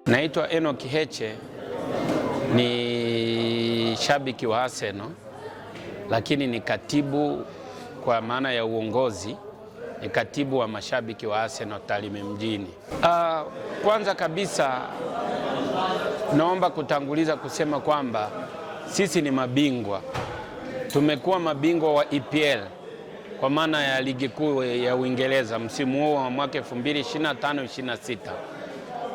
Naitwa Enoch Heche, ni shabiki wa Arsenal, lakini ni katibu kwa maana ya uongozi, ni katibu wa mashabiki wa Arsenal Tarime mjini. Kwanza kabisa naomba kutanguliza kusema kwamba sisi ni mabingwa. Tumekuwa mabingwa wa EPL kwa maana ya ligi kuu ya Uingereza msimu huu wa mwaka 2025-26.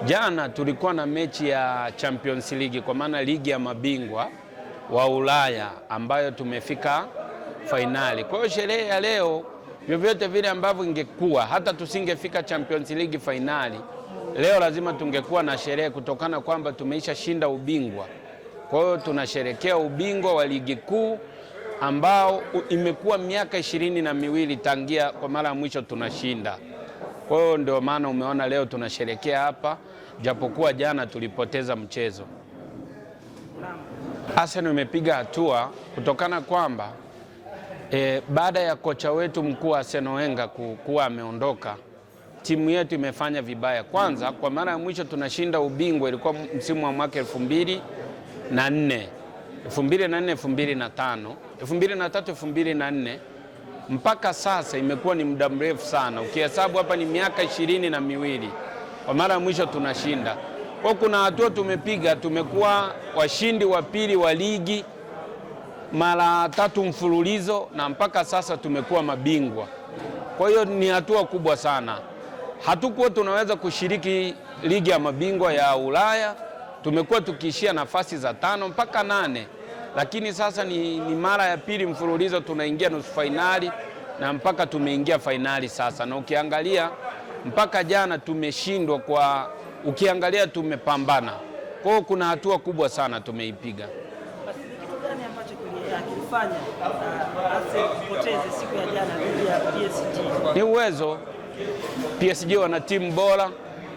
Jana tulikuwa na mechi ya Champions League kwa maana ligi ya mabingwa wa Ulaya ambayo tumefika fainali. Kwa hiyo sherehe ya leo vyovyote vile ambavyo ingekuwa, hata tusingefika Champions League fainali, leo lazima tungekuwa na sherehe kutokana kwamba tumeisha shinda ubingwa. Kwa hiyo tunasherekea ubingwa wa ligi kuu ambao imekuwa miaka 22 tangia kwa mara ya mwisho tunashinda. Kwa hiyo ndio maana umeona leo tunasherekea hapa, japokuwa jana tulipoteza mchezo. Arsenal imepiga hatua kutokana kwamba baada ya kocha wetu mkuu Arsene Wenger kuwa ameondoka, timu yetu imefanya vibaya. Kwanza kwa mara ya mwisho tunashinda ubingwa ilikuwa msimu wa mwaka 2004, 2005, 2003, 2004 mpaka sasa imekuwa ni muda mrefu sana. Ukihesabu hapa ni miaka 22 kwa mara ya mwisho tunashinda. Kwa kuna hatua tumepiga, tumekuwa washindi wa pili wa ligi mara 3 mfululizo na mpaka sasa tumekuwa mabingwa. Kwa hiyo ni hatua kubwa sana. Hatukuwa tunaweza kushiriki ligi ya mabingwa ya Ulaya, tumekuwa tukiishia nafasi za 5 mpaka 8. Lakini sasa ni mara ya pili mfululizo tunaingia nusu fainali na mpaka tumeingia fainali sasa. Na ukiangalia mpaka jana tumeshindwa, kwa ukiangalia tumepambana. Kwa hiyo kuna hatua kubwa sana tumeipiga. Basi kitu gani ambacho kilifanya Arsenal kupoteza siku ya jana dhidi ya PSG? Ni uwezo. PSG wana timu bora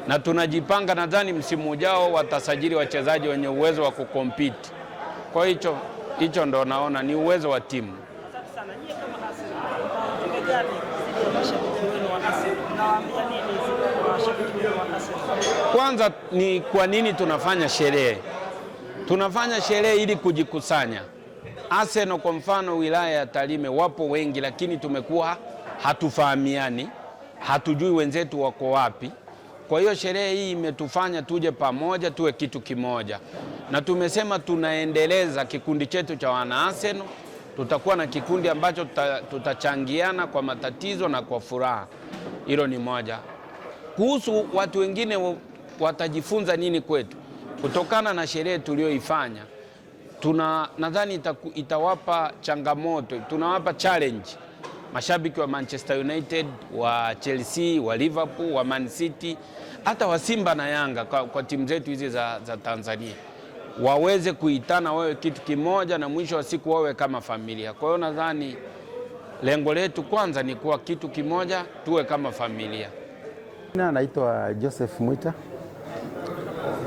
na tunajipanga, nadhani msimu ujao watasajili wachezaji wenye uwezo wa kukompiti. Kwa hicho ndo naona ni uwezo wa timu. Asante sana. Nyie kama Arsenal, ujumbe gani kwa mashabiki wenu wa Arsenal? Nawaambia nini kwa mashabiki wenu wa Arsenal? Kwanza ni kwa nini tunafanya sherehe? Tunafanya sherehe ili kujikusanya. Arsenal kwa mfano wilaya ya Tarime wapo wengi, lakini tumekuwa hatufahamiani, hatujui wenzetu wako wapi. Kwa hiyo sherehe hii imetufanya tuje pamoja, tuwe kitu kimoja. Na tumesema tunaendeleza kikundi chetu cha wana Arsenal. Tutakuwa na kikundi ambacho tutachangiana kwa matatizo na kwa furaha. Hilo ni moja. Kuhusu watu wengine watajifunza nini kwetu kutokana na sherehe tulioifanya, nadhani itawapa changamoto, tunawapa challenge mashabiki wa Manchester United, wa Chelsea, wa Liverpool, wa Man City, hata wa Simba na Yanga kwa timu zetu hizi za Tanzania, waweze kuitana wawe kitu kimoja na mwisho wa siku wawe kama familia. Kwa hiyo nadhani lengo letu kwanza ni kuwa kitu kimoja, tuwe kama familia. Naitwa Joseph Mwita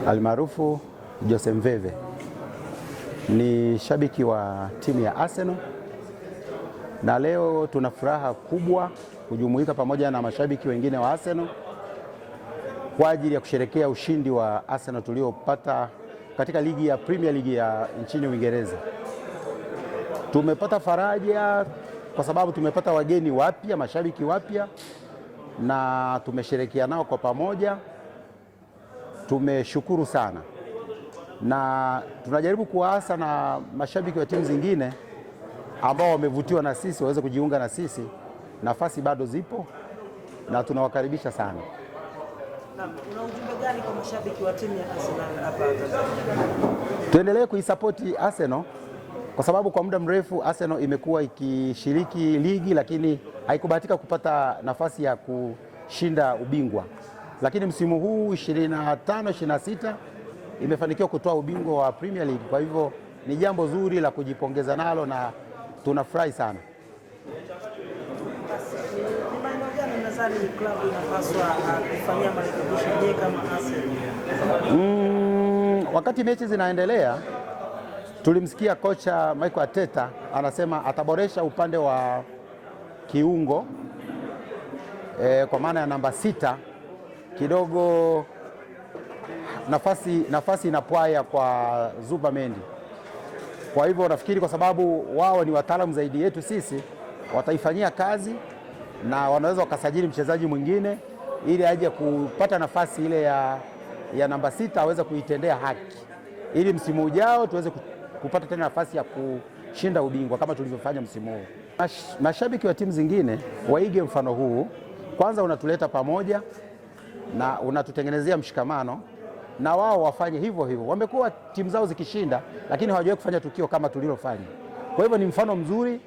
almaarufu Jose Mveve, ni shabiki wa timu ya Arsenal na leo tuna furaha kubwa kujumuika pamoja na mashabiki wengine wa Arsenal kwa ajili ya kusherehekea ushindi wa Arsenal tuliopata katika ligi ya Premier League ya nchini Uingereza. Tumepata faraja kwa sababu tumepata wageni wapya, mashabiki wapya, na tumesherehekea nao kwa pamoja. Tumeshukuru sana, na tunajaribu kuwaasa na mashabiki wa timu zingine ambao wamevutiwa na sisi waweze kujiunga na sisi. Nafasi bado zipo na tunawakaribisha sana. Una ujumbe gani kwa mashabiki wa timu ya Arsenal hapa Tanzania? Tuendelee kuisapoti Arsenal kwa sababu kwa muda mrefu Arsenal imekuwa ikishiriki ligi lakini haikubahatika kupata nafasi ya kushinda ubingwa. Lakini msimu huu 25-26 imefanikiwa kutoa ubingwa wa Premier League. Kwa hivyo ni jambo zuri la kujipongeza nalo na tunafurahi sana. Ni maeneo gani nadhani klabu inapaswa kufanyia marekebisho kama Arsenal? Wakati mechi zinaendelea tulimsikia kocha Mikel Arteta anasema ataboresha upande wa kiungo kwa maana ya namba 6 kidogo nafasi inapwaya kwa Zubamendi. Kwa hivyo nafikiri kwa sababu wao ni wataalamu zaidi yetu sisi, wataifanyia kazi na wanaweza wakasajili mchezaji mwingine ili aje kupata nafasi ile ya namba 6 aweze kuitendea haki, ili msimu ujao tuweze kupata tena nafasi ya kushinda ubingwa kama tulivyofanya msimu huu. Mashabiki wa timu zingine waige mfano huu. Kwanza unatuleta pamoja na unatutengenezea mshikamano, na wao wafanye hivyo hivyo. Wamekuwa timu zao zikishinda, lakini hawajawahi kufanya tukio kama tulilofanya. Kwa hivyo ni mfano mzuri.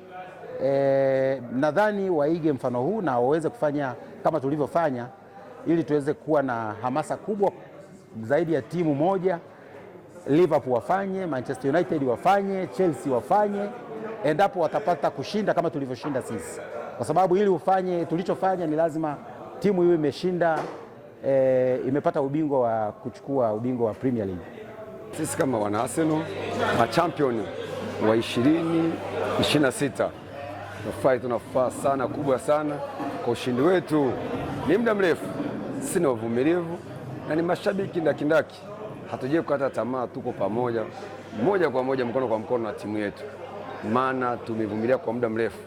Nadhani waige mfano huu na waweze kufanya kama tulivyofanya, ili tuweze kuwa na hamasa kubwa zaidi ya timu moja. Liverpool wafanye, Manchester United wafanye, Chelsea wafanye, endapo watapata kushinda kama tulivyoshinda sisi, kwa sababu ili ufanye tulichofanya ni lazima timu hiyo imeshinda, imepata ubingwa wa kuchukua ubingwa wa Premier League. Sisi kama wana Arsenal machampion wa 2026 tunafaa sana kubwa sana kwa ushindi wetu. Ni muda mrefu, sisi ni wavumilivu na ni mashabiki ndakindaki, hatujui kukata tamaa, tuko pamoja moja kwa moja, mkono kwa mkono na timu yetu, maana tumevumilia kwa muda mrefu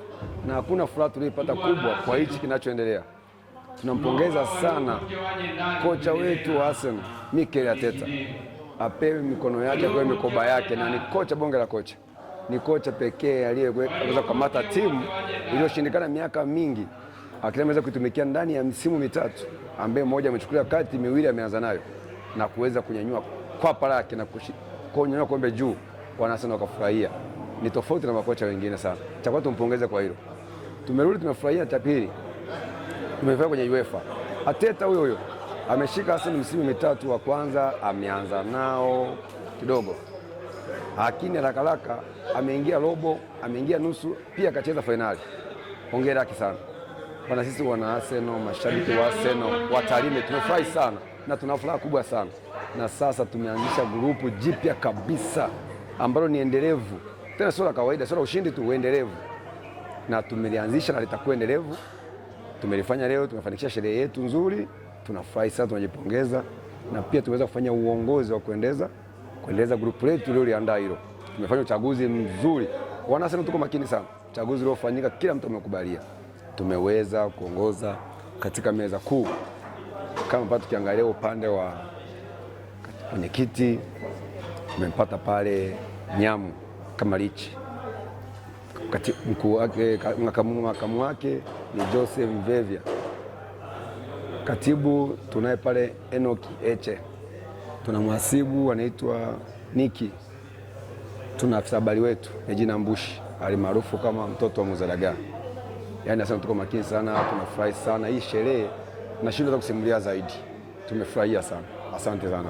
na hakuna furaha tuliyopata kubwa kwa hichi kinachoendelea. Tunampongeza sana kocha wetu wa Arsenal Mikel Arteta, apewe mikono yake kwa mikoba yake, na ni kocha bonge la kocha. Ni kocha pekee aliyeweza kukamata timu iliyoshindikana miaka mingi, akiweza kuitumikia ndani ya misimu mitatu, ambaye mmoja amechukulia kati, miwili ameanza nayo, na kuweza kunyanyua kwapa lake na kunyanyua kombe juu, wanasema wakafurahia. Ni tofauti na makocha wengine sana. Cha kwanza tumpongeze kwa hilo. Tumerudi tumefurahia. Cha pili, tumefanya kwenye UEFA. Arteta huyo ameshika Arsenal misimu mitatu, wa kwanza ameanza nao kidogo, lakini haraka ameingia robo, ameingia nusu, pia akacheza fainali. Hongera yake sana. Bana, sisi wana Arsenal, mashabiki wa Arsenal, watalime, tumefurahi sana na tuna furaha kubwa sana. Na sasa tumeanzisha grupu jipya kabisa ambalo ni endelevu. Tena sio la kawaida, sio la ushindi tu, endelevu. Na tumelianzisha na litakuwa endelevu. Tumelifanya leo, tumefanikisha sherehe yetu nzuri. Tunafurahi sana, tunajipongeza, na pia tumeweza kufanya uongozi wa kuendeleza grupu letu lililoandaa hilo. Tumefanya uchaguzi mzuri. Wana Arsenal tuko makini sana. Uchaguzi uliofanyika kila mtu amekubalia. Tumeweza kuongoza katika meza kuu. Kama pata tukiangalia upande wa mwenyekiti, tumempata pale Nyamu kama Lichi. Mkuu wake, makamu wake ni Joseph Mvevia. Katibu tunaye pale Enoki Eche. Tuna mhasibu anaitwa Niki. Tuna afisa habari wetu Ejina Mbushi, alimaarufu kama mtoto wa Muzadaga. Yaani nasema tuko makini sana, tunafurahi sana hii sherehe, na shida za kusimulia zaidi. Tumefurahia sana. Asante sana.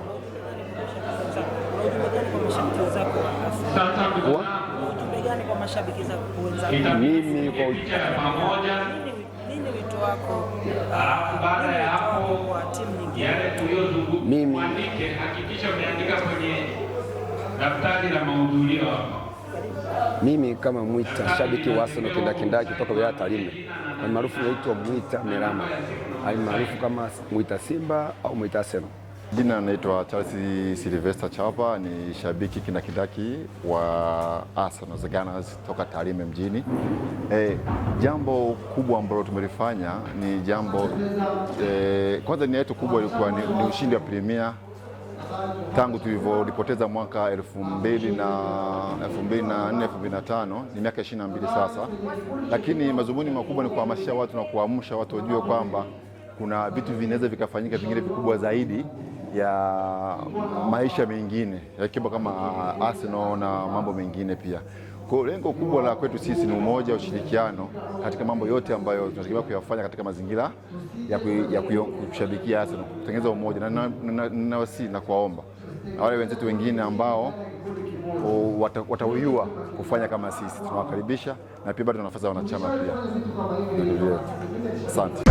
Mimi kwa wito wako kwa timu nyingine? Mimi hakikisha umeandika kwenye daftari la mahudhurio hapo. Mimi kama Mwita, shabiki wa Arsenal kindakindaki kutoka wilaya Tarime, maarufu naitwa Mwita Merama, maarufu kama Mwita Simba au Mwita Arsenal. Jina naitwa Charles Sylvester Chapa, ni shabiki kindakindaki wa Arsenal the Gunners toka Tarime mjini. Jambo kubwa ambalo tumelifanya ni jambo kwanza, nia yetu kubwa ilikuwa ni ushindi wa Premier tangu tulipoteza mwaka 2004-2005, ni miaka 22 sasa. Lakini madhumuni makubwa ni kuhamasisha watu na kuamsha watu wajue kwamba kuna vitu vinaweza vikafanyika vingine vikubwa zaidi ya maisha mengine yakiwa kama Arsenal na mambo mengine pia. Kwa lengo kubwa la kwetu sisi ni umoja, ushirikiano katika mambo yote ambayo tunatakiwa kuyafanya katika mazingira ya kushabikia Arsenal, kutengeneza umoja, na kuwaomba na wale wenzetu wengine ambao watauyua kufanya kama sisi, tunawakaribisha, na pia bado tunafanya wanachama pia. Asante.